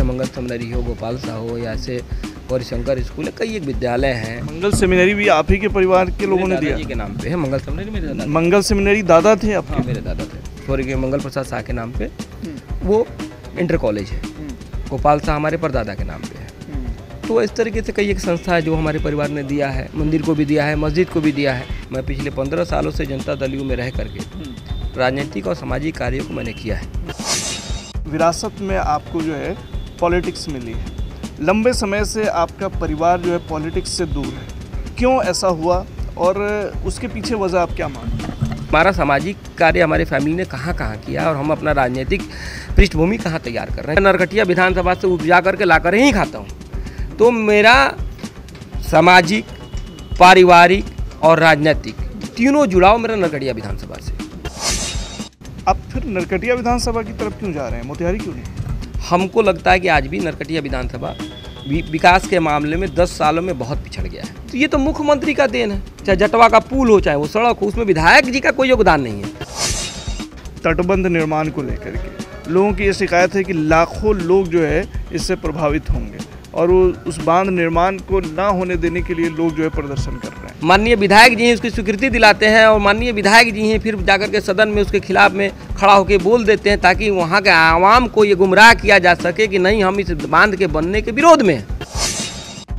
मंगल seminary हो, गोपाल सा हो, या ऐसे गौरीशंकर स्कूल है, कई एक विद्यालय हैं। मंगल सेमिनरी भी आप ही के परिवार के लोगों ने दिया? जी के नाम पे है मंगल सेमिनरी, मेरे दादा। मंगल सेमिनरी दादा थे आपके? हाँ, मेरे दादा थे। सॉरी के मंगल प्रसाद शाह के नाम पे वो इंटर कॉलेज है, गोपाल शाह हमारे परदादा के नाम पे है। तो इस तरीके से कई एक संस्था है जो हमारे परिवार ने दिया है, मंदिर को भी दिया है, मस्जिद को भी दिया है। मैं पिछले 15 सालों से जनता दल यू में रह करके राजनीतिक और सामाजिक कार्यों को मैंने किया है। विरासत में आपको जो है पॉलिटिक्स मिली है, लंबे समय से आपका परिवार जो है पॉलिटिक्स से दूर है, क्यों ऐसा हुआ और उसके पीछे वजह आप क्या मानते हैं? हमारा सामाजिक कार्य हमारे फैमिली ने कहाँ कहाँ किया और हम अपना राजनीतिक पृष्ठभूमि कहाँ तैयार कर रहे हैं। नरकटिया विधानसभा से उपजा करके ला कर ही खाता हूँ, तो मेरा सामाजिक, पारिवारिक और राजनीतिक तीनों जुड़ाव मेरा नरकटिया विधानसभा से। आप फिर नरकटिया विधानसभा की तरफ क्यों जा रहे हैं, मोतिहारी क्यों नहीं? हमको लगता है कि आज भी नरकटिया विधानसभा विकास के मामले में 10 सालों में बहुत पिछड़ गया है। तो ये तो मुख्यमंत्री का देन है, चाहे जटवा का पुल हो, चाहे वो सड़क हो, उसमें विधायक जी का कोई योगदान नहीं है। तटबंध निर्माण को लेकर के लोगों की ये शिकायत है कि लाखों लोग जो है इससे प्रभावित होंगे और वो उस बांध निर्माण को ना होने देने के लिए लोग जो है प्रदर्शन कर रहे हैं। माननीय विधायक जी हैं उसकी स्वीकृति दिलाते हैं और माननीय विधायक जी हैं फिर जाकर के सदन में उसके खिलाफ में खड़ा होकर बोल देते हैं, ताकि वहाँ के आवाम को ये गुमराह किया जा सके कि नहीं, हम इस बांध के बनने के विरोध में हैं।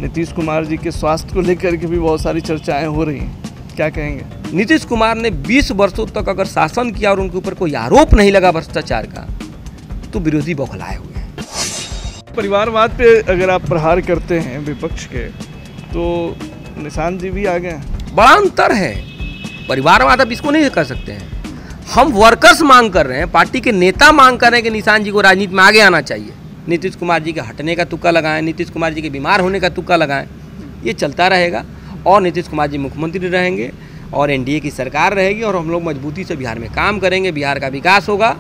नीतीश कुमार जी के स्वास्थ्य को लेकर के भी बहुत सारी चर्चाएं हो रही हैं, क्या कहेंगे? नीतीश कुमार ने 20 वर्षों तक अगर शासन किया और उनके ऊपर कोई आरोप नहीं लगा भ्रष्टाचार का, तो विरोधी बौखलाए हुए हैं। परिवारवाद पे अगर आप प्रहार करते हैं विपक्ष के, तो निशान जी भी आ गए हैं। बड़ा अंतर है, परिवारवाद आप इसको नहीं कर सकते हैं। हम वर्कर्स मांग कर रहे हैं, पार्टी के नेता मांग कर रहे हैं कि निशान जी को राजनीति में आगे आना चाहिए। नीतीश कुमार जी के हटने का तुक्का लगाएं, नीतीश कुमार जी के बीमार होने का तुक्का लगाएं, ये चलता रहेगा और नीतीश कुमार जी मुख्यमंत्री रहेंगे और एनडीए की सरकार रहेगी और हम लोग मजबूती से बिहार में काम करेंगे, बिहार का विकास होगा।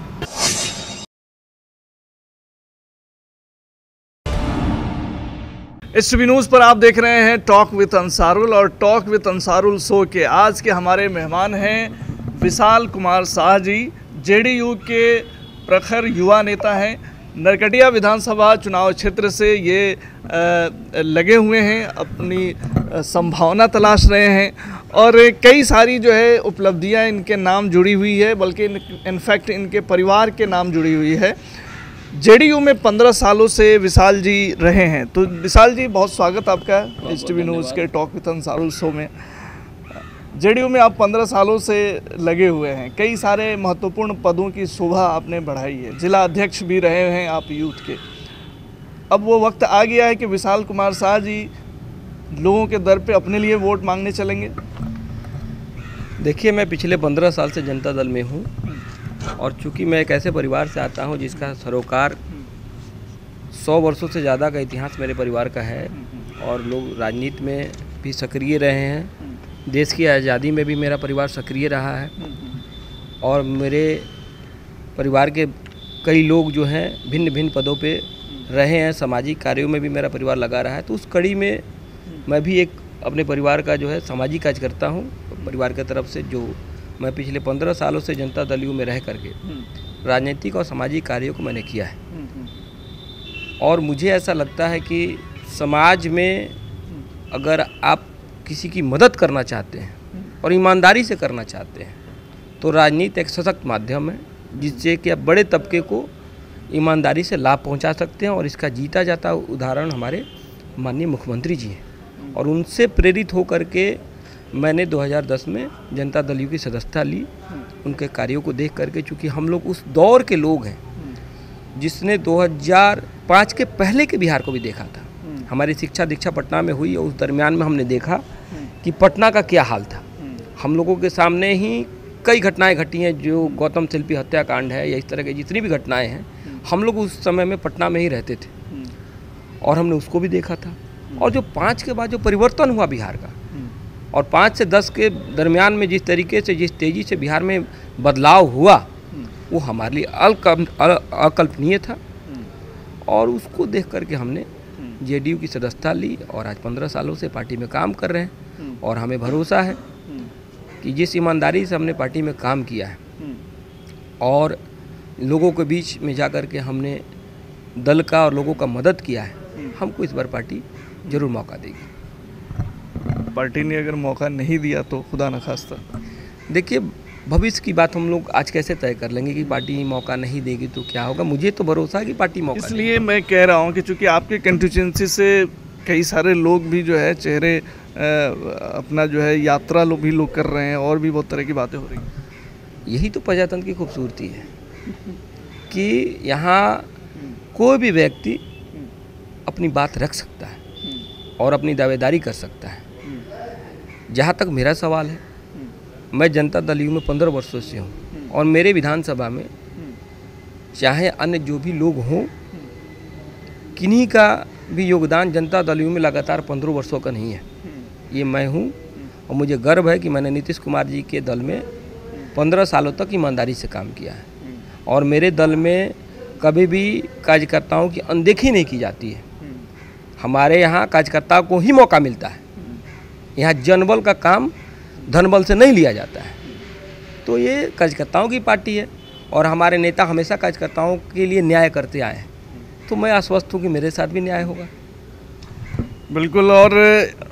STV न्यूज़ पर आप देख रहे हैं टॉक विद अंसारुल और टॉक विद अंसारुल शो के आज के हमारे मेहमान हैं विशाल कुमार शाह जी, जेडीयू के प्रखर युवा नेता हैं। नरकटिया विधानसभा चुनाव क्षेत्र से ये लगे हुए हैं, अपनी संभावना तलाश रहे हैं और कई सारी जो है उपलब्धियां इनके नाम जुड़ी हुई है, बल्कि इनफैक्ट इनके परिवार के नाम जुड़ी हुई है। जेडीयू में 15 सालों से विशाल जी रहे हैं। तो विशाल जी, बहुत स्वागत आपका STV न्यूज़ के टॉक विद अंसारुल शो में। जेडीयू में आप 15 सालों से लगे हुए हैं, कई सारे महत्वपूर्ण पदों की शोभा आपने बढ़ाई है, जिला अध्यक्ष भी रहे हैं आप यूथ के। अब वो वक्त आ गया है कि विशाल कुमार शाह जी लोगों के दर पे अपने लिए वोट मांगने चलेंगे। देखिए, मैं पिछले 15 साल से जनता दल में हूँ और चूंकि मैं एक ऐसे परिवार से आता हूं जिसका सरोकार 100 वर्षों से ज़्यादा का इतिहास मेरे परिवार का है और लोग राजनीति में भी सक्रिय रहे हैं, देश की आज़ादी में भी मेरा परिवार सक्रिय रहा है और मेरे परिवार के कई लोग जो हैं भिन्न भिन्न पदों पे रहे हैं, सामाजिक कार्यों में भी मेरा परिवार लगा रहा है। तो उस कड़ी में मैं भी एक अपने परिवार का जो है सामाजिक कार्य करता हूँ परिवार की तरफ से। जो मैं पिछले 15 सालों से जनता दल यू में रह करके राजनीतिक और सामाजिक कार्यों को मैंने किया है और मुझे ऐसा लगता है कि समाज में अगर आप किसी की मदद करना चाहते हैं और ईमानदारी से करना चाहते हैं तो राजनीति एक सशक्त माध्यम है जिससे कि आप बड़े तबके को ईमानदारी से लाभ पहुंचा सकते हैं और इसका जीता जाता उदाहरण हमारे माननीय मुख्यमंत्री जी हैं और उनसे प्रेरित होकर के मैंने 2010 में जनता दल यू की सदस्यता ली, उनके कार्यों को देख करके। चूँकि हम लोग उस दौर के लोग हैं जिसने 2005 के पहले के बिहार को भी देखा था। हमारी शिक्षा दीक्षा पटना में हुई और उस दरमियान में हमने देखा कि पटना का क्या हाल था। हम लोगों के सामने ही कई घटनाएं घटी हैं, जो गौतम शिल्पी हत्याकांड है या इस तरह की जितनी भी घटनाएं हैं, हम लोग उस समय में पटना में ही रहते थे और हमने उसको भी देखा था। और जो 5 के बाद जो परिवर्तन हुआ बिहार का और 5 से 10 के दरमियान में जिस तरीके से जिस तेज़ी से बिहार में बदलाव हुआ वो हमारे लिए अकल्पनीय था और उसको देख करके हमने जेडीयू की सदस्यता ली और आज 15 सालों से पार्टी में काम कर रहे हैं और हमें भरोसा है कि जिस ईमानदारी से हमने पार्टी में काम किया है और लोगों के बीच में जा कर के हमने दल का और लोगों का मदद किया है, हमको इस बार पार्टी जरूर मौका देगी। पार्टी ने अगर मौका नहीं दिया तो खुदा न खास्ता? देखिए, भविष्य की बात हम लोग आज कैसे तय कर लेंगे कि पार्टी मौका नहीं देगी तो क्या होगा। मुझे तो भरोसा है कि पार्टी मौका देगी। इसलिए मैं कह रहा हूँ कि चूंकि आपके कंस्टिट्यूंसी से कई सारे लोग भी जो है चेहरे अपना जो है यात्रा भी लोग कर रहे हैं और भी बहुत तरह की बातें हो रही हैं। यही तो प्रजातंत्र की खूबसूरती है कि यहाँ कोई भी व्यक्ति अपनी बात रख सकता है और अपनी दावेदारी कर सकता है। जहाँ तक मेरा सवाल है, मैं जनता दल यू में 15 वर्षों से हूँ और मेरे विधानसभा में चाहे अन्य जो भी लोग हों, किन्हीं का भी योगदान जनता दल यू में लगातार 15 वर्षों का नहीं है। ये मैं हूँ और मुझे गर्व है कि मैंने नीतीश कुमार जी के दल में 15 सालों तक ईमानदारी से काम किया है और मेरे दल में कभी भी कार्यकर्ताओं की अनदेखी नहीं की जाती है। हमारे यहाँ कार्यकर्ताओं को ही मौका मिलता है। यहाँ जनबल का काम धनबल से नहीं लिया जाता है। तो ये कार्यकर्ताओं की पार्टी है और हमारे नेता हमेशा कार्यकर्ताओं के लिए न्याय करते आए हैं। तो मैं आश्वस्त हूँ कि मेरे साथ भी न्याय होगा। बिल्कुल, और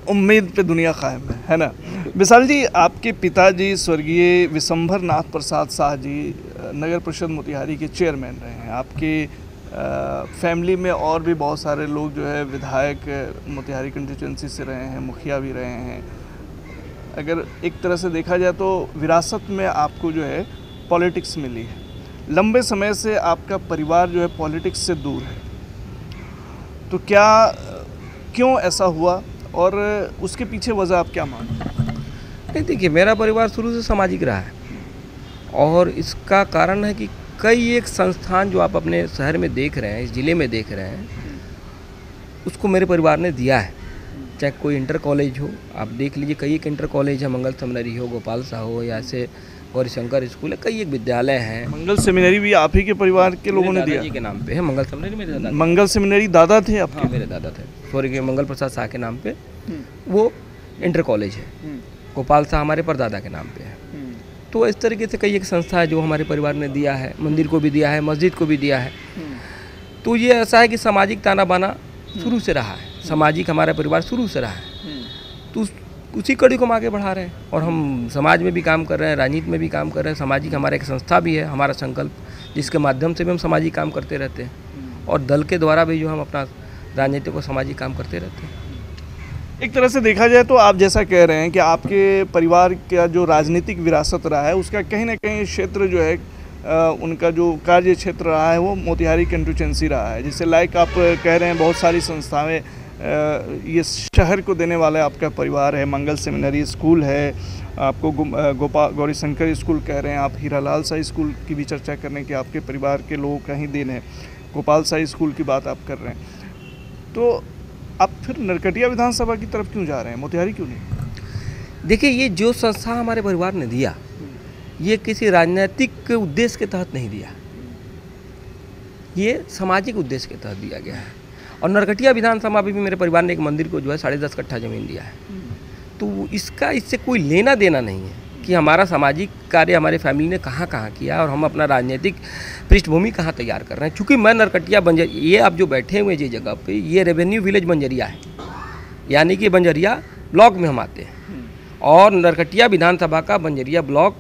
उम्मीद पे दुनिया कायम है ना। विशाल जी, आपके पिताजी स्वर्गीय विशंभर नाथ प्रसाद शाह जी नगर परिषद मोतिहारी के चेयरमैन रहे हैं। आपके फैमिली में और भी बहुत सारे लोग जो है विधायक मोतिहारी कंस्टिट्यूंसी से रहे हैं, मुखिया भी रहे हैं। अगर एक तरह से देखा जाए तो विरासत में आपको जो है पॉलिटिक्स मिली है। लंबे समय से आपका परिवार जो है पॉलिटिक्स से दूर है, तो क्यों ऐसा हुआ और उसके पीछे वजह आप क्या मानते हैं? नहीं, देखिए, मेरा परिवार शुरू से सामाजिक रहा है और इसका कारण है कि कई एक संस्थान जो आप अपने शहर में देख रहे हैं, इस ज़िले में देख रहे हैं, उसको मेरे परिवार ने दिया है। चाहे कोई इंटर कॉलेज हो, आप देख लीजिए, कई एक इंटर कॉलेज है, मंगल सेमिनरी हो, गोपाल शाह हो, या ऐसे गौरीशंकर स्कूल है, कई एक विद्यालय हैं। मंगल सेमिनरी भी आप ही के परिवार के लोगों ने दिया? जी के नाम पे है मंगल सेमिनरी। मेरे दादा, मंगल सेमिनरी दादा थे आपके? हाँ, मेरे दादा थे, स्वर्गीय मंगल प्रसाद शाह के नाम पे वो इंटर कॉलेज है। गोपाल शाह हमारे परदादा के नाम पे है। तो इस तरीके से कई एक संस्था है जो हमारे परिवार ने दिया है। मंदिर को भी दिया है, मस्जिद को भी दिया है। तो ये ऐसा है कि सामाजिक ताना बाना शुरू से रहा है, सामाजिक हमारा परिवार शुरू से रहा है। तो उसी कड़ी को हम आगे बढ़ा रहे हैं और हम समाज में भी काम कर रहे हैं, राजनीति में भी काम कर रहे हैं। सामाजिक हमारा एक संस्था भी है, हमारा संकल्प, जिसके माध्यम से भी हम सामाजिक काम करते रहते हैं और दल के द्वारा भी जो हम अपना राजनीतिक और सामाजिक काम करते रहते हैं। एक तरह से देखा जाए तो आप जैसा कह रहे हैं कि आपके परिवार का जो राजनीतिक विरासत रहा है उसका कहीं ना कहीं क्षेत्र जो है उनका जो कार्य क्षेत्र रहा है वो मोतिहारी कंस्टिट्यूंसी रहा है। जिससे लाइक आप कह रहे हैं बहुत सारी संस्थाएं ये शहर को देने वाला आपका परिवार है। मंगल सेमिनरी स्कूल है, आपको गौरीशंकर स्कूल कह रहे हैं, आप हीरालाल शाही स्कूल की भी चर्चा कर रहे हैं कि आपके परिवार के लोगों का ही देन है, गोपाल शाही स्कूल की बात आप कर रहे हैं। तो आप फिर नरकटिया विधानसभा की तरफ क्यों जा रहे हैं, मोतिहारी क्यों नहीं? देखिए, ये जो संस्था हमारे परिवार ने दिया, ये किसी राजनीतिक उद्देश्य के तहत नहीं दिया, ये सामाजिक उद्देश्य के तहत दिया गया है। और नरकटिया विधानसभा में भी मेरे परिवार ने एक मंदिर को जो है 10.5 कट्ठा ज़मीन दिया है। तो इससे कोई लेना देना नहीं है कि हमारा सामाजिक कार्य हमारे फैमिली ने कहाँ कहाँ किया और हम अपना राजनीतिक पृष्ठभूमि कहाँ तैयार कर रहे हैं। चूँकि मैं नरकटिया बंजरिया, ये आप जो बैठे हुए जिस जगह पे, ये रेवेन्यू विलेज बंजरिया है, यानी कि बंजरिया ब्लॉक में हम आते हैं और नरकटिया विधानसभा का बंजरिया ब्लॉक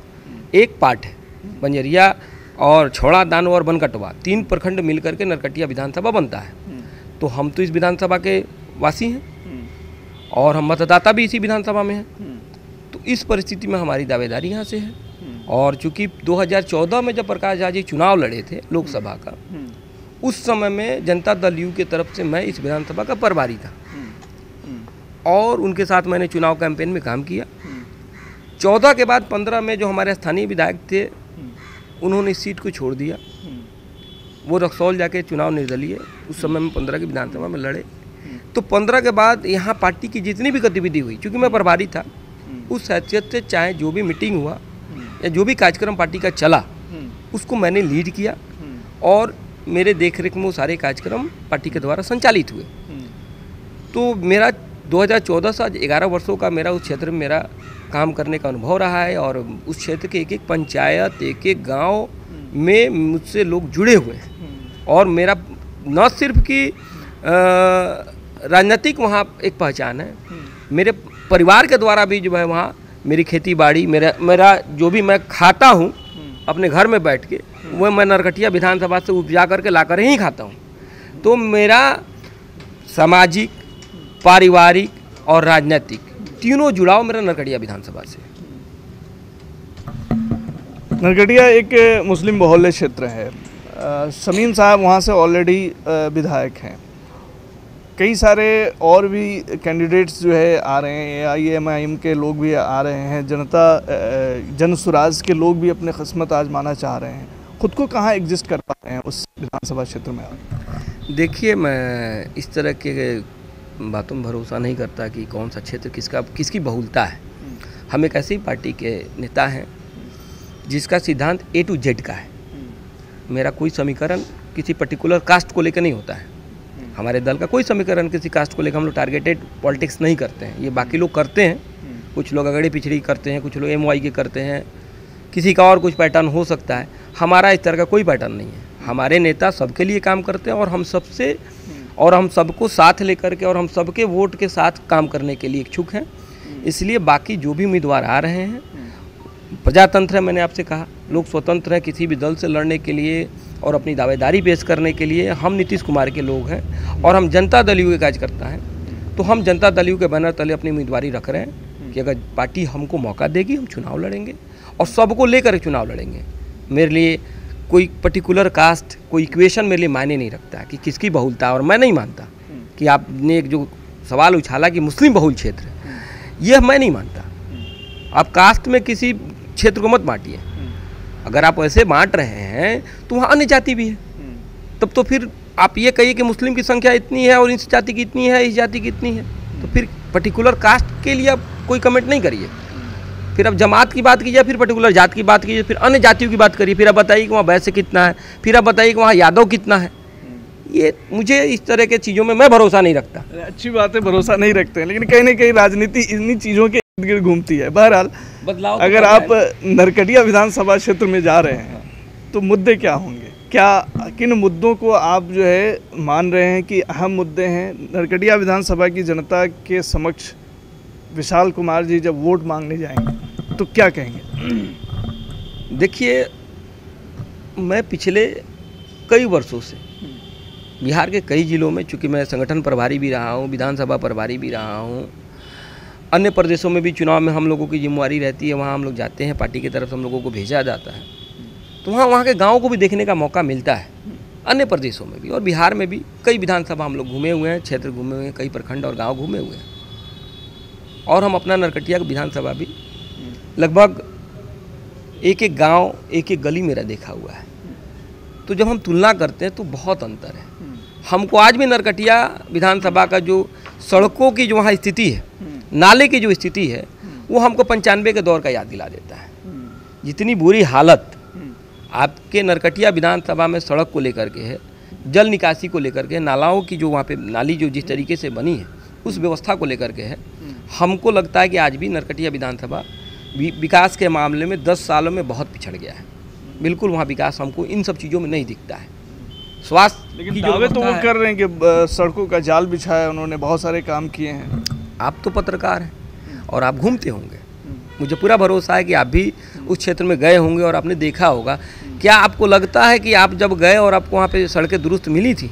एक पार्ट है। बंजरिया और छोड़ा, दानो और बनकटवा 3 प्रखंड मिलकर के नरकटिया विधानसभा बनता है। तो हम तो इस विधानसभा के वासी हैं और हम मतदाता भी इसी विधानसभा में हैं। तो इस परिस्थिति में हमारी दावेदारी यहाँ से है। और चूंकि 2014 में जब प्रकाश झा जी चुनाव लड़े थे लोकसभा का, उस समय में जनता दल यू की तरफ से मैं इस विधानसभा का प्रभारी था और उनके साथ मैंने चुनाव कैंपेन में काम किया। 14 के बाद 15 में जो हमारे स्थानीय विधायक थे उन्होंने इस सीट को छोड़ दिया, वो रक्सौल जाके चुनाव निर्दलीय उस समय में 15 की विधानसभा में लड़े। तो 15 के बाद यहाँ पार्टी की जितनी भी गतिविधि हुई, चूँकि मैं प्रभारी था, उस हैसियत से चाहे जो भी मीटिंग हुआ या जो भी कार्यक्रम पार्टी का चला उसको मैंने लीड किया और मेरे देखरेख में वो सारे कार्यक्रम पार्टी के द्वारा संचालित हुए। तो मेरा 2014 से आज 11 वर्षों का मेरा उस क्षेत्र में मेरा काम करने का अनुभव रहा है और उस क्षेत्र के एक एक पंचायत, एक एक गांव में मुझसे लोग जुड़े हुए हैं और मेरा न सिर्फ कि राजनीतिक वहाँ एक पहचान है, मेरे परिवार के द्वारा भी जो है वहाँ मेरी खेती बाड़ी, मेरा जो भी मैं खाता हूँ अपने घर में बैठ के, वो मैं नरकटिया विधानसभा से उपजा करके ला कर ही खाता हूँ। तो मेरा सामाजिक, पारिवारिक और राजनीतिक तीनों जुड़ाव मेरा नरकटिया विधानसभा से। नरकटिया एक मुस्लिम बहुल्य क्षेत्र है। शमीम साहब वहाँ से ऑलरेडी विधायक हैं। कई सारे और भी कैंडिडेट्स जो है आ रहे हैं, AIM के लोग भी आ रहे हैं, जन सुराज के लोग भी अपने किस्मत आजमाना चाह रहे हैं। खुद को कहाँ एग्जिस्ट कर पाते हैं उस विधानसभा क्षेत्र में? देखिए, मैं इस तरह के बातों में भरोसा नहीं करता कि कौन सा क्षेत्र किसकी बहुलता है। हम एक ऐसी पार्टी के नेता हैं जिसका सिद्धांत A to Z का है। मेरा कोई समीकरण किसी पर्टिकुलर कास्ट को लेकर नहीं होता है। हमारे दल का कोई समीकरण किसी कास्ट को लेकर हम लोग टारगेटेड पॉलिटिक्स नहीं करते हैं। ये बाकी लोग करते हैं, कुछ लोग अगड़ी पिछड़ी करते हैं, कुछ लोग MY के करते हैं, किसी का और कुछ पैटर्न हो सकता है। हमारा इस तरह का कोई पैटर्न नहीं है। हमारे नेता सबके लिए काम करते हैं और हम सबको साथ लेकर के और हम सबके वोट के साथ काम करने के लिए इच्छुक हैं। इसलिए बाकी जो भी उम्मीदवार आ रहे हैं, प्रजातंत्र है, मैंने आपसे कहा, लोग स्वतंत्र हैं किसी भी दल से लड़ने के लिए और अपनी दावेदारी पेश करने के लिए। हम नीतीश कुमार के लोग हैं और हम जनता दल यू के कार्यकर्ता हैं। तो हम जनता दल यू के बैनर तले अपनी उम्मीदवारी रख रहे हैं कि अगर पार्टी हमको मौका देगी हम चुनाव लड़ेंगे और सबको लेकर चुनाव लड़ेंगे। मेरे लिए कोई पर्टिकुलर कास्ट, कोई इक्वेशन मेरे लिए मायने नहीं रखता कि किसकी बहुलता है। और मैं नहीं मानता कि आपने एक जो सवाल उछाला कि मुस्लिम बहुल क्षेत्र, यह मैं नहीं मानता। आप कास्ट में किसी क्षेत्र को मत बांटिए। अगर आप ऐसे बांट रहे हैं तो वहाँ अन्य जाति भी है। तब तो फिर आप ये कहिए कि मुस्लिम की संख्या इतनी है और इस जाति की इतनी है, इस जाति की इतनी है, तो फिर पर्टिकुलर कास्ट के लिए आप कोई कमेंट नहीं करिए। फिर अब जमात की बात कीजिए, फिर पर्टिकुलर जात की बात कीजिए, फिर अन्य जातियों की बात करिए, फिर आप बताइए कि वहाँ वैश्य कितना है, फिर आप बताइए कि वहाँ यादव कितना है। ये मुझे इस तरह के चीज़ों में मैं भरोसा नहीं रखता। अच्छी बात है, भरोसा नहीं रखते हैं, लेकिन कहीं ना कहीं राजनीति इन्हीं चीज़ों के इर्द गिर्द घूमती है। बहरहाल बदलाव अगर आप नरकटिया विधानसभा क्षेत्र में जा रहे हैं तो मुद्दे क्या होंगे? किन मुद्दों को आप जो है मान रहे हैं कि अहम मुद्दे हैं नरकटिया विधानसभा की जनता के समक्ष? विशाल कुमार जी जब वोट मांगने जाएंगे तो क्या कहेंगे? देखिए, मैं पिछले कई वर्षों से बिहार के कई जिलों में, चूँकि मैं संगठन प्रभारी भी रहा हूँ, विधानसभा प्रभारी भी रहा हूँ, अन्य प्रदेशों में भी चुनाव में हम लोगों की जिम्मेवारी रहती है, वहाँ हम लोग जाते हैं, पार्टी की तरफ से हम लोगों को भेजा जाता है, तो वहाँ के गाँव को भी देखने का मौका मिलता है। अन्य प्रदेशों में भी और बिहार में भी कई विधानसभा हम लोग घूमे हुए हैं, क्षेत्र घूमे हुए हैं, कई प्रखंड और गाँव घूमे हुए हैं। और हम अपना नरकटिया विधानसभा भी लगभग एक एक गांव, एक एक गली मेरा देखा हुआ है। तो जब हम तुलना करते हैं तो बहुत अंतर है। हमको आज भी नरकटिया विधानसभा का जो सड़कों की जो वहाँ स्थिति है, नाले की जो स्थिति है, वो हमको 95 के दौर का याद दिला देता है। जितनी बुरी हालत आपके नरकटिया विधानसभा में सड़क को लेकर के है, जल निकासी को लेकर के, नालाओं की जो वहाँ पे नाली जो जिस तरीके से बनी है उस व्यवस्था को लेकर के है, हमको लगता है कि आज भी नरकटिया विधानसभा विकास के मामले में 10 सालों में बहुत पिछड़ गया है। बिल्कुल वहाँ विकास हमको इन सब चीज़ों में नहीं दिखता है। स्वास्थ्य, लेकिन दावे तो वो कर रहे हैं कि सड़कों का जाल बिछाया उन्होंने, बहुत सारे काम किए हैं। आप तो पत्रकार हैं और आप घूमते होंगे, मुझे पूरा भरोसा है कि आप भी उस क्षेत्र में गए होंगे और आपने देखा होगा। क्या आपको लगता है कि आप जब गए और आपको वहाँ पे सड़कें दुरुस्त मिली थी?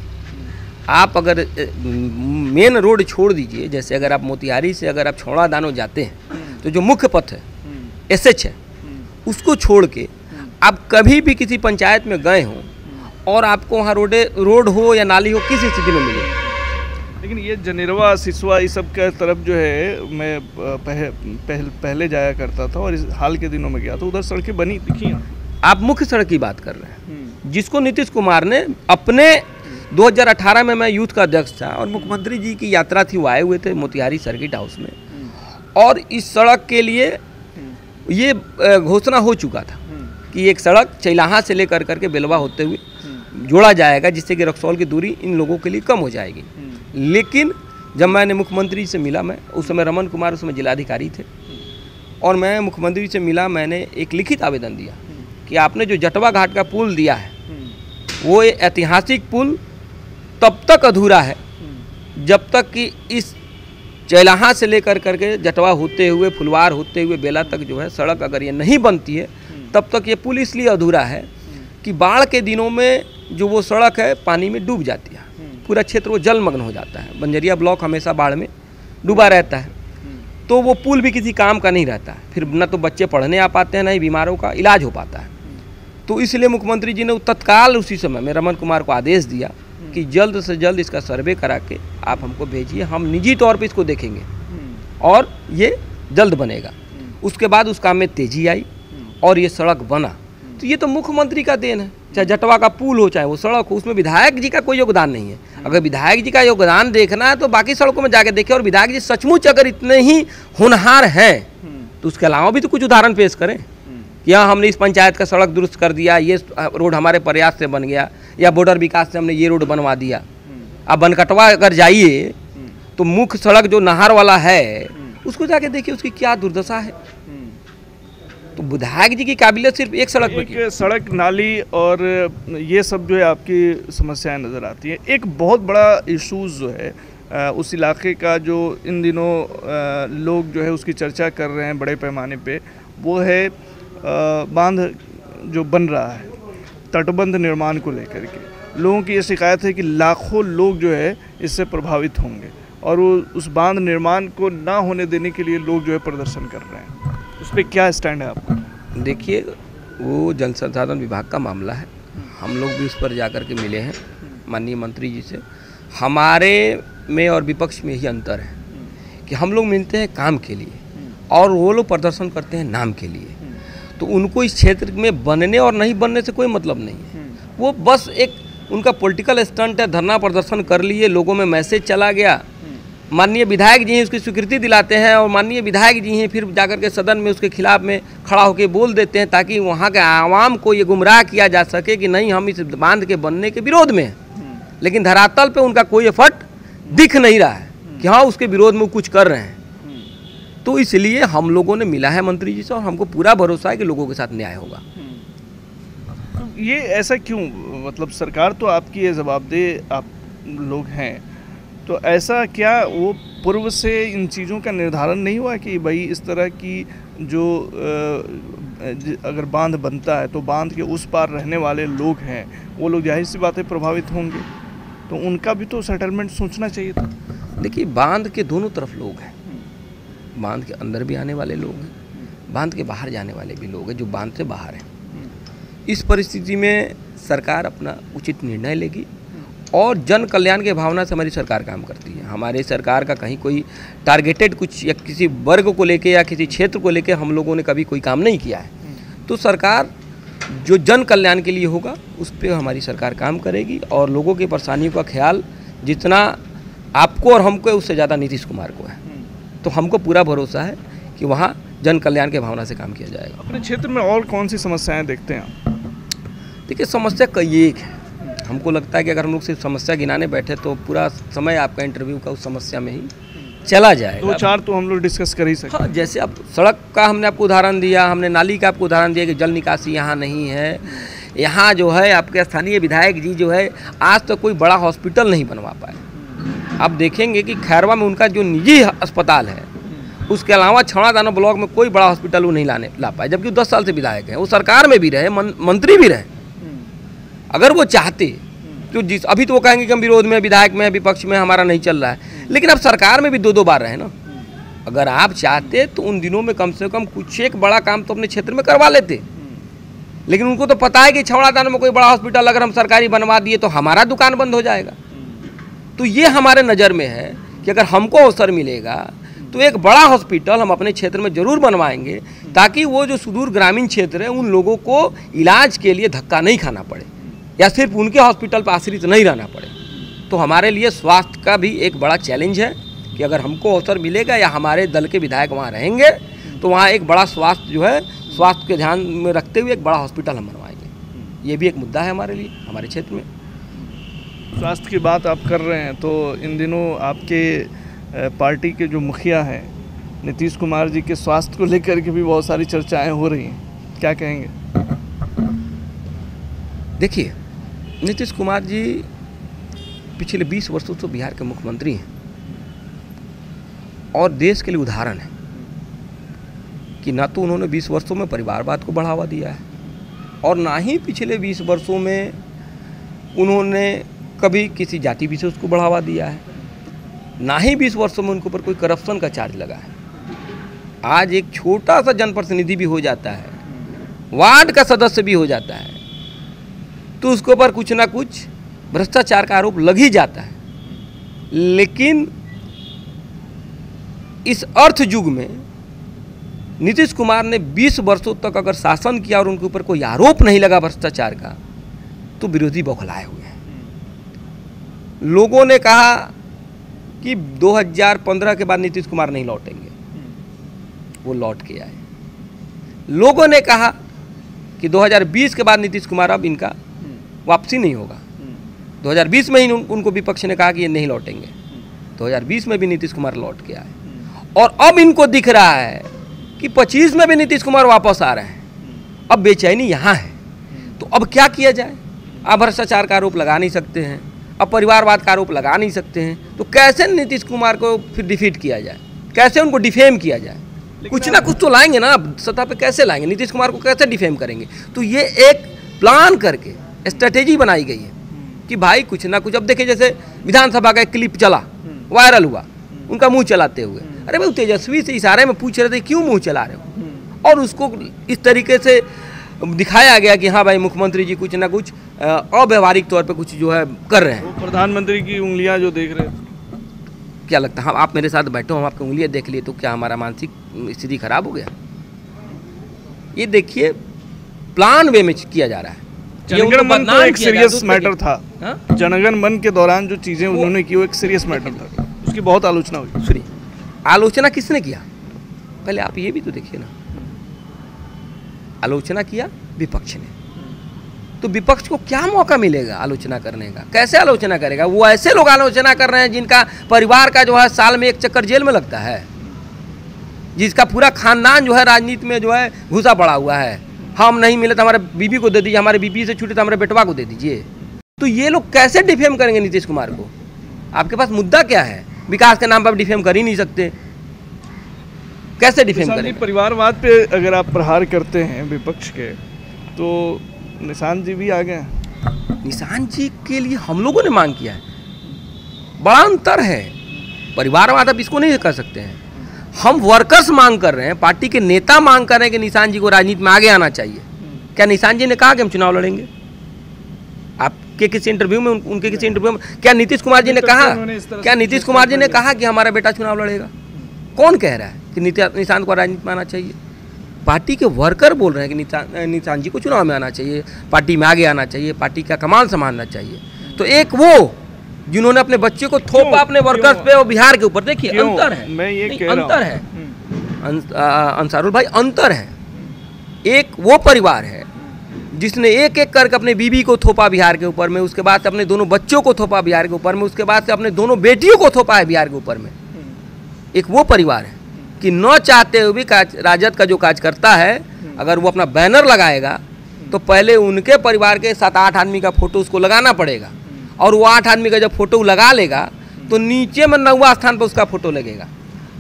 आप अगर मेन रोड छोड़ दीजिए, जैसे अगर आप मोतिहारी से अगर आप छौड़ा दानो जाते हैं तो जो मुख्य पथ है SH है, उसको छोड़ के आप कभी भी किसी पंचायत में गए हों और आपको वहाँ रोड हो या नाली हो किस स्थिति में मिले? लेकिन ये जनेरवा, सिसवा, इस सब के तरफ जो है मैं पहले जाया करता था और इस हाल के दिनों में गया तो उधर सड़कें बनी दिखी। आप मुख्य सड़क की बात कर रहे हैं, जिसको नीतीश कुमार ने अपने 2018 में मैं यूथ का अध्यक्ष था और मुख्यमंत्री जी की यात्रा थी, वो आए हुए थे मोतिहारी सर्किट हाउस में, और इस सड़क के लिए ये घोषणा हो चुका था कि एक सड़क चैलाहा से लेकर करके बेलवा होते हुए जोड़ा जाएगा, जिससे कि रक्सौल की दूरी इन लोगों के लिए कम हो जाएगी। लेकिन जब मैंने मुख्यमंत्री से मिला, मैं उस समय रमन कुमार उस समय जिलाधिकारी थे, और मैं मुख्यमंत्री से मिला, मैंने एक लिखित आवेदन दिया कि आपने जो जटवा घाट का पुल दिया है वो ऐतिहासिक पुल तब तक अधूरा है जब तक कि इस चैलाहा से लेकर करके जटवा होते हुए फुलवार होते हुए बेला तक जो है सड़क अगर ये नहीं बनती है तब तक ये पुल इसलिए अधूरा है कि बाढ़ के दिनों में जो वो सड़क है पानी में डूब जाती है, पूरा क्षेत्र वो जलमग्न हो जाता है। बंजरिया ब्लॉक हमेशा बाढ़ में डूबा रहता है, तो वो पुल भी किसी काम का नहीं रहता है। फिर न तो बच्चे पढ़ने आ पाते हैं, न ही बीमारों का इलाज हो पाता है। तो इसलिए मुख्यमंत्री जी ने तत्काल उसी समय में रमन कुमार को आदेश दिया कि जल्द से जल्द इसका सर्वे करा के आप हमको भेजिए, हम निजी तौर पे इसको देखेंगे और ये जल्द बनेगा। उसके बाद उस काम में तेजी आई और ये सड़क बना। तो ये तो मुख्यमंत्री का देन है, चाहे जटवा का पुल हो चाहे वो सड़क हो, उसमें विधायक जी का कोई योगदान नहीं है। अगर विधायक जी का योगदान देखना है तो बाकी सड़कों में जाके देखें, और विधायक जी सचमुच अगर इतने ही होनहार हैं तो उसके अलावा भी तो कुछ उदाहरण पेश करें कि हाँ हमने इस पंचायत का सड़क दुरुस्त कर दिया, ये रोड हमारे प्रयास से बन गया, या बॉर्डर विकास से हमने ये रोड बनवा दिया। अब बनकटवा अगर जाइए तो मुख्य सड़क जो नहर वाला है उसको जाके देखिए उसकी क्या दुर्दशा है। तो विधायक जी की काबिलियत सिर्फ एक सड़क पर की। सड़क नाली और ये सब जो है आपकी समस्याएं नज़र आती हैं। एक बहुत बड़ा इशूज़ जो है उस इलाके का, जो इन दिनों लोग जो है उसकी चर्चा कर रहे हैं बड़े पैमाने पे, वो है बांध जो बन रहा है, तटबंध निर्माण को लेकर के लोगों की ये शिकायत है कि लाखों लोग जो है इससे प्रभावित होंगे और वो उस बांध निर्माण को ना होने देने के लिए लोग जो है प्रदर्शन कर रहे हैं। उस पर क्या स्टैंड है आपका? देखिए, वो जल संसाधन विभाग का मामला है, हम लोग भी उस पर जाकर के मिले हैं माननीय मंत्री जी से। हमारे में और विपक्ष में ही अंतर है कि हम लोग मिलते हैं काम के लिए और वो लोग प्रदर्शन करते हैं नाम के लिए। तो उनको इस क्षेत्र में बनने और नहीं बनने से कोई मतलब नहीं है, वो बस एक उनका पॉलिटिकल स्टंट है। धरना प्रदर्शन कर लिए, लोगों में मैसेज चला गया, माननीय विधायक जी ही उसकी स्वीकृति दिलाते हैं और माननीय विधायक जी ही फिर जाकर के सदन में उसके खिलाफ में खड़ा होकर बोल देते हैं ताकि वहाँ के आवाम को ये गुमराह किया जा सके कि नहीं हम इस बांध के बनने के विरोध में हैं। लेकिन धरातल पे उनका कोई एफर्ट दिख नहीं रहा है कि हाँ उसके विरोध में कुछ कर रहे हैं। तो इसलिए हम लोगों ने मिला है मंत्री जी से और हमको पूरा भरोसा है कि लोगों के साथ न्याय होगा। ये ऐसा क्यों, मतलब सरकार तो आपकी है, जवाबदेह आप लोग हैं, तो ऐसा क्या वो पूर्व से इन चीज़ों का निर्धारण नहीं हुआ कि भाई इस तरह की जो अगर बांध बनता है तो बांध के उस पार रहने वाले लोग हैं वो लोग जाहिर सी बातें प्रभावित होंगे, तो उनका भी तो सेटलमेंट सोचना चाहिए था। देखिए, बांध के दोनों तरफ लोग हैं, बांध के अंदर भी आने वाले लोग हैं, बांध के बाहर जाने वाले भी लोग हैं जो बांध से बाहर हैं। इस परिस्थिति में सरकार अपना उचित निर्णय लेगी और जन कल्याण के भावना से हमारी सरकार काम करती है। हमारे सरकार का कहीं कोई टारगेटेड कुछ या किसी वर्ग को लेके या किसी क्षेत्र को लेके हम लोगों ने कभी कोई काम नहीं किया है। तो सरकार जो जन कल्याण के लिए होगा उस पर हमारी सरकार काम करेगी और लोगों की परेशानियों का ख्याल जितना आपको और हमको है उससे ज़्यादा नीतीश कुमार को है। तो हमको पूरा भरोसा है कि वहाँ जन कल्याण के भावना से काम किया जाएगा। अपने क्षेत्र में और कौन सी समस्याएं देखते हैं आप? देखिए, समस्या कई एक है। हमको लगता है कि अगर हम लोग सिर्फ समस्या गिनाने बैठे तो पूरा समय आपका इंटरव्यू का उस समस्या में ही चला जाएगा। 2-4 तो हम लोग डिस्कस कर ही सकते हैं। हाँ, जैसे अब सड़क का हमने आपको उदाहरण दिया, हमने नाली का आपको उदाहरण दिया कि जल निकासी यहाँ नहीं है। यहाँ जो है आपके स्थानीय विधायक जी जो है आज तक तो कोई बड़ा हॉस्पिटल नहीं बनवा पाए। आप देखेंगे कि खैरवा में उनका जो निजी अस्पताल है उसके अलावा छड़ा दाना ब्लॉक में कोई बड़ा हॉस्पिटल वो नहीं ला पाए, जबकि वो 10 साल से विधायक हैं, वो सरकार में भी रहे, मंत्री भी रहे। अगर वो चाहते तो जिस अभी तो वो कहेंगे कि हम विरोध में, विधायक में, विपक्ष में, हमारा नहीं चल रहा है, लेकिन अब सरकार में भी 2-2 बार रहे ना। अगर आप चाहते तो उन दिनों में कम से कम कुछ एक बड़ा काम तो अपने क्षेत्र में करवा लेते। लेकिन उनको तो पता है कि छौड़ादाना में कोई बड़ा हॉस्पिटल अगर हम सरकारी बनवा दिए तो हमारा दुकान बंद हो जाएगा। तो ये हमारे नज़र में है कि अगर हमको अवसर मिलेगा तो एक बड़ा हॉस्पिटल हम अपने क्षेत्र में ज़रूर बनवाएंगे ताकि वो जो सुदूर ग्रामीण क्षेत्र है उन लोगों को इलाज के लिए धक्का नहीं खाना पड़े या सिर्फ उनके हॉस्पिटल पर आश्रित नहीं रहना पड़े। तो हमारे लिए स्वास्थ्य का भी एक बड़ा चैलेंज है कि अगर हमको अवसर मिलेगा या हमारे दल के विधायक वहाँ रहेंगे तो वहाँ एक बड़ा स्वास्थ्य जो है, स्वास्थ्य के ध्यान में रखते हुए एक बड़ा हॉस्पिटल हम बनवाएंगे। ये भी एक मुद्दा है हमारे लिए, हमारे क्षेत्र में। स्वास्थ्य की बात आप कर रहे हैं तो इन दिनों आपके पार्टी के जो मुखिया हैं नीतीश कुमार जी के स्वास्थ्य को लेकर के भी बहुत सारी चर्चाएं हो रही हैं, क्या कहेंगे? देखिए, नीतीश कुमार जी पिछले 20 वर्षों से बिहार के मुख्यमंत्री हैं और देश के लिए उदाहरण है कि ना तो उन्होंने 20 वर्षों में परिवारवाद को बढ़ावा दिया है और ना ही पिछले 20 वर्षों में उन्होंने कभी किसी जाति विशेष को बढ़ावा दिया है, ना ही 20 वर्षों में उनके ऊपर कोई करप्शन का चार्ज लगा है। आज एक छोटा सा जनप्रतिनिधि भी हो जाता है, वार्ड का सदस्य भी हो जाता है, तो उसके ऊपर कुछ ना कुछ भ्रष्टाचार का आरोप लग ही जाता है। लेकिन इस अर्थ युग में नीतीश कुमार ने 20 वर्षों तक अगर शासन किया और उनके ऊपर कोई आरोप नहीं लगा भ्रष्टाचार का, तो विरोधी बौखलाए हुए हैं। लोगों ने कहा कि 2015 के बाद नीतीश कुमार नहीं लौटेंगे, वो लौट के आए। लोगों ने कहा कि 2020 के बाद नीतीश कुमार अब इनका वापसी नहीं होगा। 2020 में ही उनको विपक्ष ने कहा कि ये नहीं लौटेंगे, 2020 में भी नीतीश कुमार लौट के आए और अब इनको दिख रहा है कि 25 में भी नीतीश कुमार वापस आ रहे हैं। अब बेचैनी यहाँ है, तो अब क्या किया जाए? अब भ्रष्टाचार का आरोप लगा नहीं सकते हैं, अब परिवारवाद का आरोप लगा नहीं सकते हैं, तो कैसे नीतीश कुमार को फिर डिफीट किया जाए, कैसे उनको डिफेम किया जाए? कुछ ना कुछ तो लाएंगे ना, सत्ता पे कैसे लाएंगे? नीतीश कुमार को कैसे डिफेम करेंगे? तो ये एक प्लान करके स्ट्रेटेजी बनाई गई है कि भाई कुछ ना कुछ। अब देखिए जैसे विधानसभा का एक क्लिप चला, वायरल हुआ उनका मुंह चलाते हुए, अरे भाई तेजस्वी से इशारे में पूछ रहे थे क्यों मुंह चला रहे हो, और उसको इस तरीके से दिखाया गया कि हाँ भाई मुख्यमंत्री जी कुछ ना कुछ अव्यवहारिक तौर पे कुछ जो है कर रहे हैं। प्रधानमंत्री की उंगलियां जो देख रहे थे, क्या लगता है हम आप मेरे साथ बैठे हो, हम आपकी उंगलियां देख लिए तो क्या हमारा मानसिक स्थिति खराब हो गया? ये देखिए प्लान वे में किया जा रहा है। जनगण मन तो एक सीरियस मैटर था। जनगण मन के दौरान जो चीजें उन्होंने की वो एक सीरियस मैटर था, उसकी बहुत आलोचना हुई। सुनिए, आलोचना किसने किया? पहले आप ये भी तो देखिए ना, आलोचना किया विपक्ष ने, तो विपक्ष को क्या मौका मिलेगा आलोचना करने का? कैसे आलोचना करेगा? वो ऐसे लोग आलोचना कर रहे हैं जिनका परिवार का जो है साल में एक चक्कर जेल में लगता है, जिसका पूरा खानदान जो है राजनीति में जो है घुसा पड़ा हुआ है। हम नहीं मिले तो हमारे बीबी को दे दीजिए, हमारे बीबी से छूटे तो हमारे बेटवा को दे दीजिए। तो ये लोग कैसे डिफेम करेंगे नीतीश कुमार को? आपके पास मुद्दा क्या है? विकास के नाम पर डिफेम कर ही नहीं सकते, कैसे डिफेम करेंगे? परिवारवाद पे अगर आप प्रहार करते हैं विपक्ष के, तो निशान जी भी आ गए। निशान जी के लिए हम लोगों ने मांग किया है, बड़ा अंतर है। परिवारवाद आप इसको नहीं कर सकते हैं। हम वर्कर्स मांग कर रहे हैं, पार्टी के नेता मांग कर रहे हैं कि निशान जी को राजनीति में आगे आना चाहिए। क्या निशान जी ने कहा कि हम चुनाव लड़ेंगे? आपके किसी इंटरव्यू में, उनके किसी इंटरव्यू में क्या नीतीश कुमार जी ने कहा, क्या नीतीश कुमार जी ने कहा कि हमारा बेटा चुनाव लड़ेगा? कौन कह रहा है कि निशान को राजनीति में आना चाहिए? पार्टी के वर्कर बोल रहे हैं कि निशान जी को चुनाव में आना चाहिए, पार्टी में आगे आना चाहिए, पार्टी का कमान संभालना चाहिए। तो एक वो जिन्होंने अपने बच्चे को थोपा अपने वर्कर्स पे और बिहार के ऊपर, देखिए अंतर है, मैं ये कह रहा अंतर है अंसारुल भाई, अंतर है। एक वो परिवार है जिसने एक एक करके अपने बीबी को थोपा बिहार के ऊपर में, उसके बाद से अपने दोनों बच्चों को थोपा बिहार के ऊपर में, उसके बाद से अपने दोनों बेटियों को थोपा है बिहार के ऊपर में। एक वो परिवार है कि न चाहते हुए भी राजद का जो कार्यकर्ता है, अगर वो अपना बैनर लगाएगा तो पहले उनके परिवार के 7-8 आदमी का फोटो उसको लगाना पड़ेगा, और वो 8 आदमी का जब फोटो लगा लेगा तो नीचे में 9वां स्थान पर उसका फोटो लगेगा।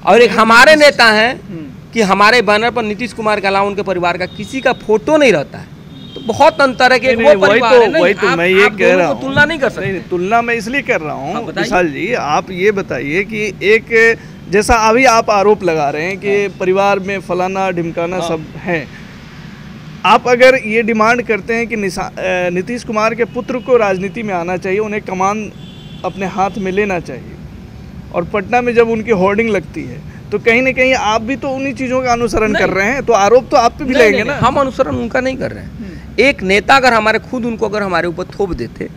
और एक हमारे नेता हैं कि हमारे बैनर पर नीतीश कुमार के अलावा उनके परिवार का किसी का फोटो नहीं रहता है। तो बहुत अंतर है कि वो परिवार है। वही तो मैं ये कह रहा हूँ, तुलना नहीं कर सकते। तुलना मैं इसलिए कर रहा हूँ विशाल जी, आप ये बताइए कि एक जैसा अभी आप आरोप लगा रहे हैं कि परिवार में फलाना ढिमकाना सब है, आप अगर ये डिमांड करते हैं कि नीतीश कुमार के पुत्र को राजनीति में आना चाहिए, उन्हें कमान अपने हाथ में लेना चाहिए, और पटना में जब उनकी होर्डिंग लगती है तो कहीं ना कहीं आप भी तो उन्हीं चीज़ों का अनुसरण कर रहे हैं, तो आरोप तो आप पे भी लगेंगे ना। हम अनुसरण उनका नहीं कर रहे हैं। एक नेता अगर हमारे खुद उनको अगर हमारे ऊपर थोप देते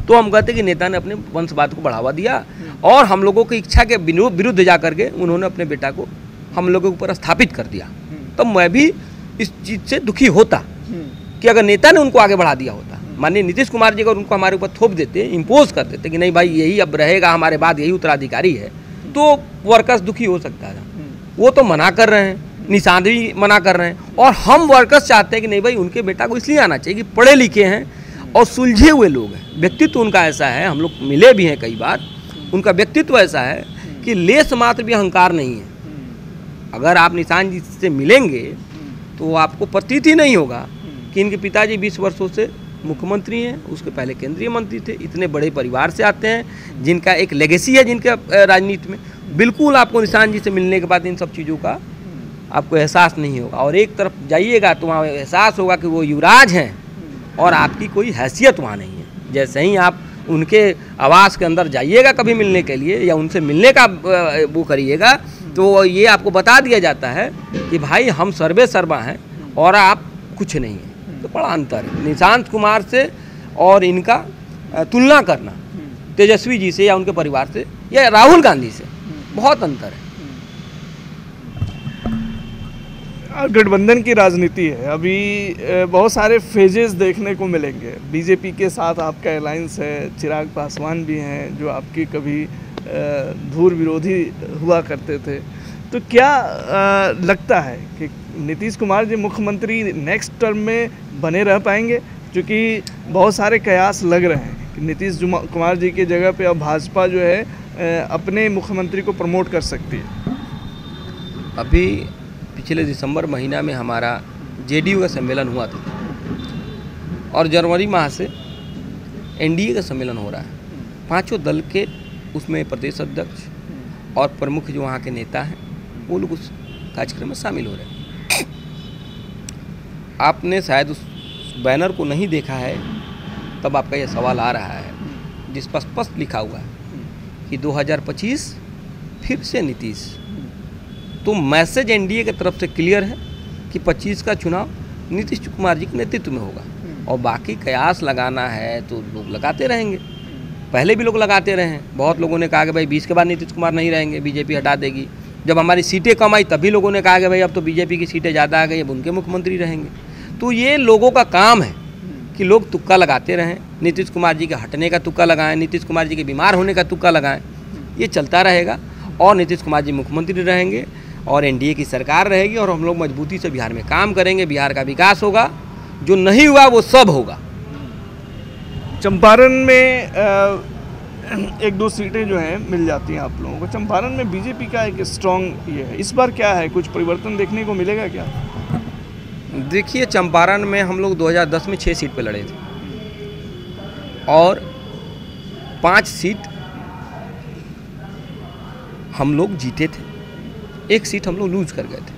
तो हम कहते कि नेता ने अपने वंशवाद को बढ़ावा दिया और हम लोगों की इच्छा के विरुद्ध जा करके उन्होंने अपने बेटा को हम लोगों के ऊपर स्थापित कर दिया। तो मैं भी इस चीज़ से दुखी होता कि अगर नेता ने उनको आगे बढ़ा दिया होता। माननीय नीतीश कुमार जी अगर उनको हमारे ऊपर थोप देते, इम्पोज कर देते कि नहीं भाई यही अब रहेगा, हमारे बाद यही उत्तराधिकारी है, तो वर्कर्स दुखी हो सकता था। वो तो मना कर रहे हैं, निशान भी मना कर रहे हैं, और हम वर्कर्स चाहते हैं कि नहीं भाई उनके बेटा को इसलिए आना चाहिए कि पढ़े लिखे हैं और सुलझे हुए लोग हैं। व्यक्तित्व उनका ऐसा है, हम लोग मिले भी हैं कई बार, उनका व्यक्तित्व ऐसा है कि लेस मात्र भी अहंकार नहीं है। अगर आप निशान जी से मिलेंगे तो आपको प्रतीत ही नहीं होगा कि इनके पिताजी 20 वर्षों से मुख्यमंत्री हैं, उसके पहले केंद्रीय मंत्री थे, इतने बड़े परिवार से आते हैं जिनका एक लेगेसी है जिनका राजनीति में। बिल्कुल आपको निशान जी से मिलने के बाद इन सब चीज़ों का आपको एहसास नहीं होगा, और एक तरफ जाइएगा तो वहाँ एहसास होगा कि वो युवराज हैं और आपकी कोई हैसियत वहाँ नहीं है। जैसे ही आप उनके आवास के अंदर जाइएगा कभी मिलने के लिए या उनसे मिलने का वो करिएगा तो ये आपको बता दिया जाता है कि भाई हम सर्वे सर्वा हैं और आप कुछ नहीं हैं। तो बड़ा अंतर है निशांत कुमार से और इनका तुलना करना तेजस्वी जी से या उनके परिवार से या राहुल गांधी से, बहुत अंतर है। गठबंधन की राजनीति है, अभी बहुत सारे फेजेस देखने को मिलेंगे। बीजेपी के साथ आपका अलायंस है, चिराग पासवान भी हैं जो आपके कभी धूर विरोधी हुआ करते थे। तो क्या लगता है कि नीतीश कुमार जी मुख्यमंत्री नेक्स्ट टर्म में बने रह पाएंगे? क्योंकि बहुत सारे कयास लग रहे हैं कि नीतीश कुमार जी की जगह पे अब भाजपा जो है अपने मुख्यमंत्री को प्रमोट कर सकती है। अभी पिछले दिसंबर महीना में हमारा जेडीयू का सम्मेलन हुआ था और जनवरी माह से एनडीए का सम्मेलन हो रहा है। पांचों दल के उसमें प्रदेश अध्यक्ष और प्रमुख जो वहाँ के नेता हैं वो लोग उस कार्यक्रम में शामिल हो रहे हैं। आपने शायद उस बैनर को नहीं देखा है, तब आपका यह सवाल आ रहा है, जिस पर स्पष्ट लिखा हुआ है कि 2025 फिर से नीतीश। तो मैसेज एनडीए की तरफ से क्लियर है कि 25 का चुनाव नीतीश कुमार जी के नेतृत्व में होगा। और बाकी कयास लगाना है तो लोग लगाते रहेंगे, पहले भी लोग लगाते रहे हैं। बहुत लोगों ने कहा कि भाई 20 के बाद नीतीश कुमार नहीं रहेंगे, बीजेपी हटा देगी। जब हमारी सीटें कम आई तभी लोगों ने कहा कि भाई अब तो बीजेपी की सीटें ज़्यादा आ गई, अब उनके मुख्यमंत्री रहेंगे। तो ये लोगों का काम है कि लोग तुक्का लगाते रहें, नीतीश कुमार जी के हटने का तुक्का लगाएं, नीतीश कुमार जी के बीमार होने का तुक्का लगाएं। ये चलता रहेगा और नीतीश कुमार जी मुख्यमंत्री रहेंगे और एनडीए की सरकार रहेगी और हम लोग मजबूती से बिहार में काम करेंगे। बिहार का विकास होगा, जो नहीं हुआ वो सब होगा। चंपारण में एक दो सीटें जो हैं मिल जाती हैं आप लोगों को। चंपारण में बीजेपी का एक स्ट्रॉन्ग ये है, इस बार क्या है, कुछ परिवर्तन देखने को मिलेगा क्या? देखिए, चंपारण में हम लोग 2010 में 6 सीट पे लड़े थे और 5 सीट हम लोग जीते थे, 1 सीट हम लोग लूज कर गए थे।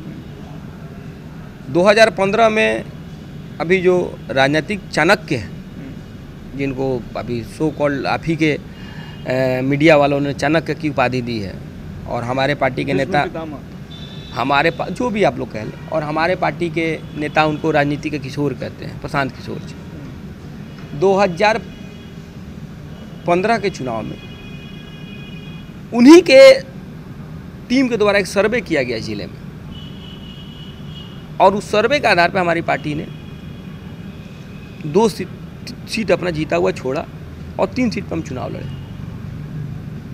2015 में अभी जो राजनीतिक चाणक्य हैं, जिनको अभी सो कॉल्ड आप ही के मीडिया वालों ने चाणक्य की उपाधि दी है, और हमारे पार्टी के नेता हमारे जो भी आप लोग कह लें, और हमारे पार्टी के नेता उनको राजनीति के किशोर कहते हैं, प्रशांत किशोर जी। 2015 के चुनाव में उन्हीं के टीम के द्वारा एक सर्वे किया गया जिले में, और उस सर्वे के आधार पर हमारी पार्टी ने 2 सीट अपना जीता हुआ छोड़ा और 3 सीट पर हम चुनाव लड़े।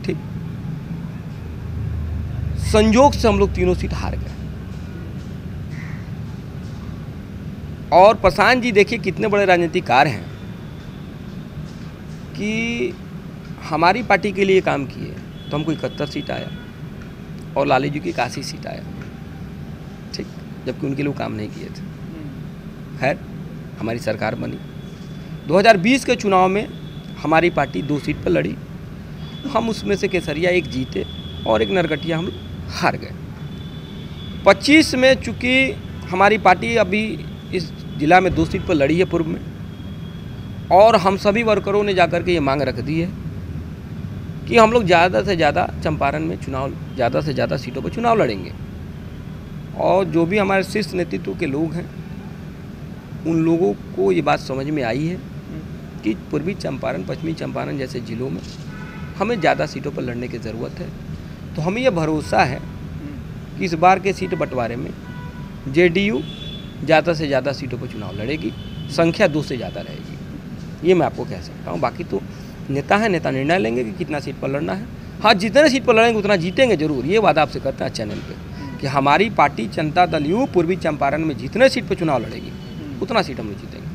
ठीक, संयोग से हम लोग तीनों सीट हार गए। और प्रशांत जी देखिए कितने बड़े राजनीतिकार हैं कि हमारी पार्टी के लिए काम किए, तो हमको 71 सीट आया और लालू जी की 81 सीट आया। ठीक, जबकि उनके लोग काम नहीं किए थे। खैर, हमारी सरकार बनी। 2020 के चुनाव में हमारी पार्टी 2 सीट पर लड़ी, हम उसमें से केसरिया 1 जीते और 1 नरकटिया हम हार गए। 25 में चूँकि हमारी पार्टी अभी इस जिला में 2 सीट पर लड़ी है पूर्व में, और हम सभी वर्करों ने जाकर के ये मांग रख दी है कि हम लोग ज़्यादा से ज़्यादा चंपारण में चुनाव, ज़्यादा से ज़्यादा सीटों पर चुनाव लड़ेंगे। और जो भी हमारे शीर्ष नेतृत्व के लोग हैं, उन लोगों को ये बात समझ में आई है कि पूर्वी चंपारण, पश्चिमी चंपारण जैसे ज़िलों में हमें ज़्यादा सीटों पर लड़ने की ज़रूरत है। तो हमें यह भरोसा है कि इस बार के सीट बंटवारे में जेडीयू ज़्यादा से ज़्यादा सीटों पर चुनाव लड़ेगी, संख्या 2 से ज़्यादा रहेगी। ये मैं आपको कह सकता हूँ। बाकी तो नेता है, नेता निर्णय लेंगे कि कितना सीट पर लड़ना है। हाँ, जितने सीट पर लड़ेंगे उतना जीतेंगे जरूर, ये वादा आपसे करते हैं चैनल पे कि हमारी पार्टी जनता दल यू पूर्वी चंपारण में जितने सीट पर चुनाव लड़ेगी उतना सीट हम लोग जीतेंगे।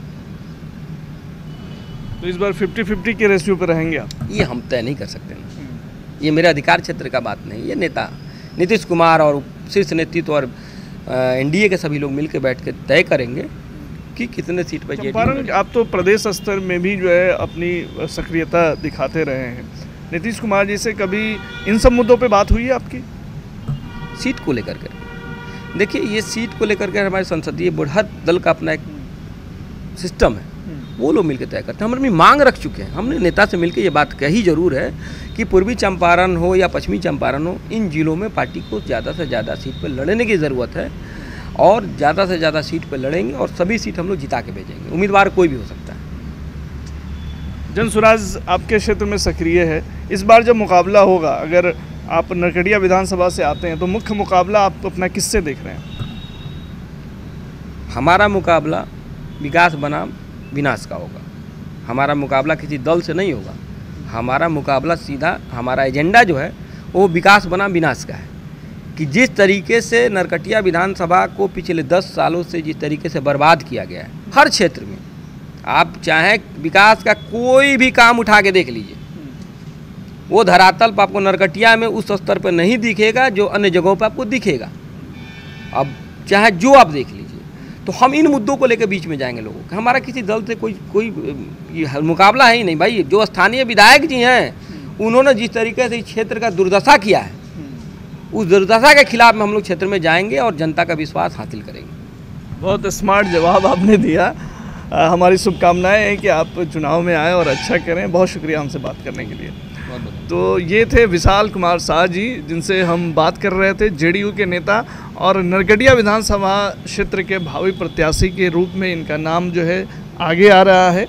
तो इस बार 50-50 के रेशियो पर रहेंगे आप? ये हम तय नहीं कर सकते ना, ये मेरे अधिकार क्षेत्र का बात नहीं। ये नेता नीतीश कुमार और शीर्ष नेतृत्व और एनडीए के सभी लोग मिलकर बैठ के तय करेंगे कि कितने सीट पर चंपारण आप तो प्रदेश स्तर में भी जो है अपनी सक्रियता दिखाते रहे हैं। नीतीश कुमार जी से कभी इन सब मुद्दों पे बात हुई है आपकी? सीट को लेकर के देखिए, ये सीट को लेकर के हमारे संसदीय बुढ़त दल का अपना एक सिस्टम है, वो लोग मिलकर तय करते हैं। हम अपनी मांग रख चुके हैं, हमने नेता से मिलकर ये बात कही जरूर है कि पूर्वी चंपारण हो या पश्चिमी चंपारण हो, इन जिलों में पार्टी को ज़्यादा से ज़्यादा सीट पर लड़ने की ज़रूरत है और ज़्यादा से ज़्यादा सीट पर लड़ेंगे और सभी सीट हम लोग जिता के भेजेंगे। उम्मीदवार कोई भी हो सकता है। जन स्वराज आपके क्षेत्र में सक्रिय है, इस बार जब मुकाबला होगा, अगर आप नरकटिया विधानसभा से आते हैं तो मुख्य मुकाबला आप अपना किससे देख रहे हैं? हमारा मुकाबला विकास बनाम विनाश का होगा। हमारा मुकाबला किसी दल से नहीं होगा, हमारा मुकाबला सीधा, हमारा एजेंडा जो है वो विकास बनाम विनाश का है कि जिस तरीके से नरकटिया विधानसभा को पिछले 10 सालों से जिस तरीके से बर्बाद किया गया है, हर क्षेत्र में आप चाहे विकास का कोई भी काम उठा के देख लीजिए, वो धरातल पर आपको नरकटिया में उस स्तर पर नहीं दिखेगा जो अन्य जगहों पर आपको दिखेगा। अब चाहे जो आप देख लीजिए, तो हम इन मुद्दों को लेकर बीच में जाएंगे लोगों का। हमारा किसी दल से कोई मुकाबला है ही नहीं भाई। जो स्थानीय विधायक जी हैं, उन्होंने जिस तरीके से इस क्षेत्र का दुर्दशा किया है, उस दुर्दशा के खिलाफ में हम लोग क्षेत्र में जाएंगे और जनता का विश्वास हासिल करेंगे। बहुत स्मार्ट जवाब आपने दिया। हमारी शुभकामनाएं हैं कि आप चुनाव में आए और अच्छा करें। बहुत शुक्रिया हमसे बात करने के लिए। तो ये थे विशाल कुमार शाह जी, जिनसे हम बात कर रहे थे, जेडीयू के नेता और नरकटिया विधानसभा क्षेत्र के भावी प्रत्याशी के रूप में इनका नाम जो है आगे आ रहा है।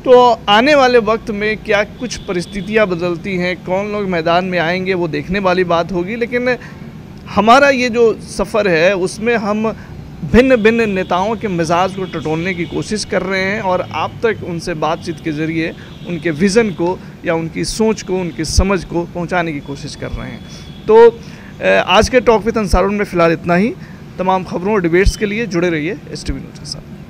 तो आने वाले वक्त में क्या कुछ परिस्थितियां बदलती हैं, कौन लोग मैदान में आएंगे, वो देखने वाली बात होगी। लेकिन हमारा ये जो सफ़र है उसमें हम भिन्न भिन्न नेताओं के मिजाज को टटोलने की कोशिश कर रहे हैं और आप तक उनसे बातचीत के ज़रिए उनके विज़न को या उनकी सोच को, उनकी समझ को पहुंचाने की कोशिश कर रहे हैं। तो आज के टॉक विद अंसारुल में फ़िलहाल इतना ही। तमाम खबरों और डिबेट्स के लिए जुड़े रहिए STV न्यूज़ के साथ।